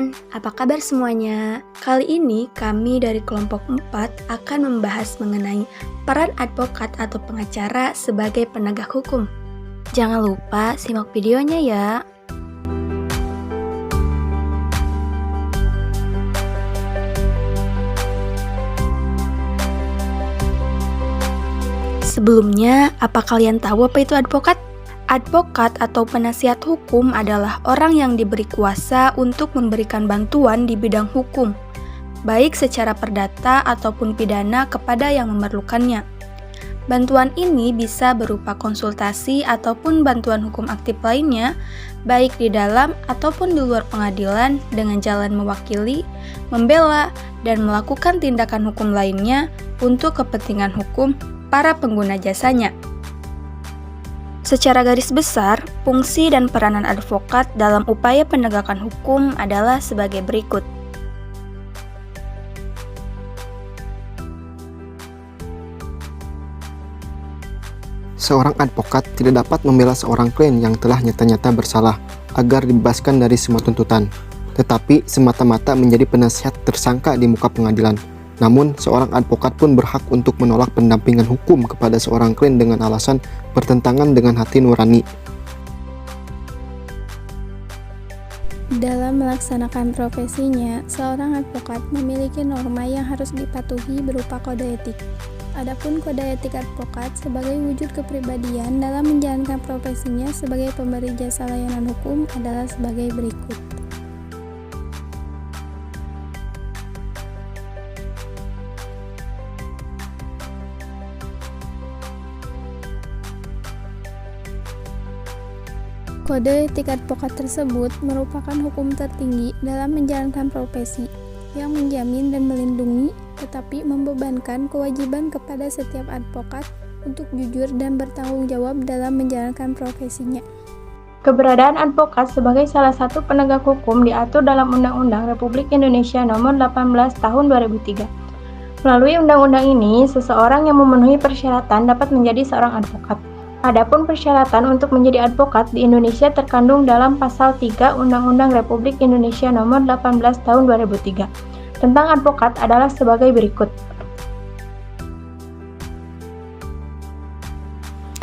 teman-teman, apa kabar semuanya? Kali ini kami dari kelompok 4 akan membahas mengenai peran advokat atau pengacara sebagai penegak hukum. Jangan lupa simak videonya ya. Sebelumnya, apa kalian tahu apa itu advokat? Advokat atau penasihat hukum adalah orang yang diberi kuasa untuk memberikan bantuan di bidang hukum, baik secara perdata ataupun pidana kepada yang memerlukannya. Bantuan ini bisa berupa konsultasi ataupun bantuan hukum aktif lainnya, baik di dalam ataupun di luar pengadilan dengan jalan mewakili, membela, dan melakukan tindakan hukum lainnya untuk kepentingan hukum para pengguna jasanya. Secara garis besar, fungsi dan peranan advokat dalam upaya penegakan hukum adalah sebagai berikut. Seorang advokat tidak dapat membela seorang klien yang telah nyata-nyata bersalah agar dibebaskan dari semua tuntutan, tetapi semata-mata menjadi penasihat tersangka di muka pengadilan. Namun, seorang advokat pun berhak untuk menolak pendampingan hukum kepada seorang klien dengan alasan bertentangan dengan hati nurani. Dalam melaksanakan profesinya, seorang advokat memiliki norma yang harus dipatuhi berupa kode etik. Adapun kode etik advokat sebagai wujud kepribadian dalam menjalankan profesinya sebagai pemberi jasa layanan hukum adalah sebagai berikut. Kode etik advokat tersebut merupakan hukum tertinggi dalam menjalankan profesi yang menjamin dan melindungi, tetapi membebankan kewajiban kepada setiap advokat untuk jujur dan bertanggung jawab dalam menjalankan profesinya. Keberadaan advokat sebagai salah satu penegak hukum diatur dalam Undang-Undang Republik Indonesia Nomor 18 Tahun 2003. Melalui undang-undang ini, seseorang yang memenuhi persyaratan dapat menjadi seorang advokat. Adapun persyaratan untuk menjadi advokat di Indonesia terkandung dalam Pasal 3 Undang-Undang Republik Indonesia Nomor 18 Tahun 2003 tentang advokat adalah sebagai berikut.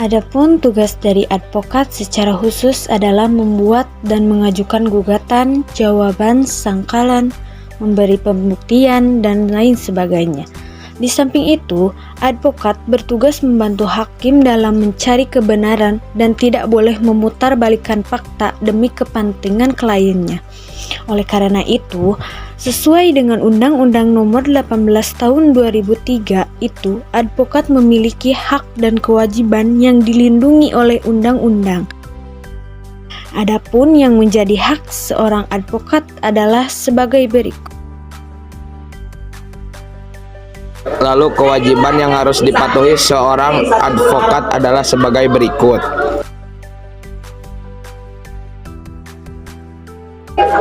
Adapun tugas dari advokat secara khusus adalah membuat dan mengajukan gugatan, jawaban, sangkalan, memberi pembuktian, dan lain sebagainya. Di samping itu, advokat bertugas membantu hakim dalam mencari kebenaran dan tidak boleh memutarbalikkan fakta demi kepentingan kliennya. Oleh karena itu, sesuai dengan Undang-Undang Nomor 18 Tahun 2003 itu, advokat memiliki hak dan kewajiban yang dilindungi oleh undang-undang. Adapun yang menjadi hak seorang advokat adalah sebagai berikut. Lalu kewajiban yang harus dipatuhi seorang advokat adalah sebagai berikut.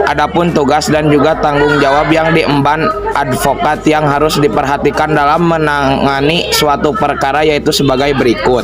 Adapun tugas dan juga tanggung jawab yang diemban advokat yang harus diperhatikan dalam menangani suatu perkara yaitu sebagai berikut.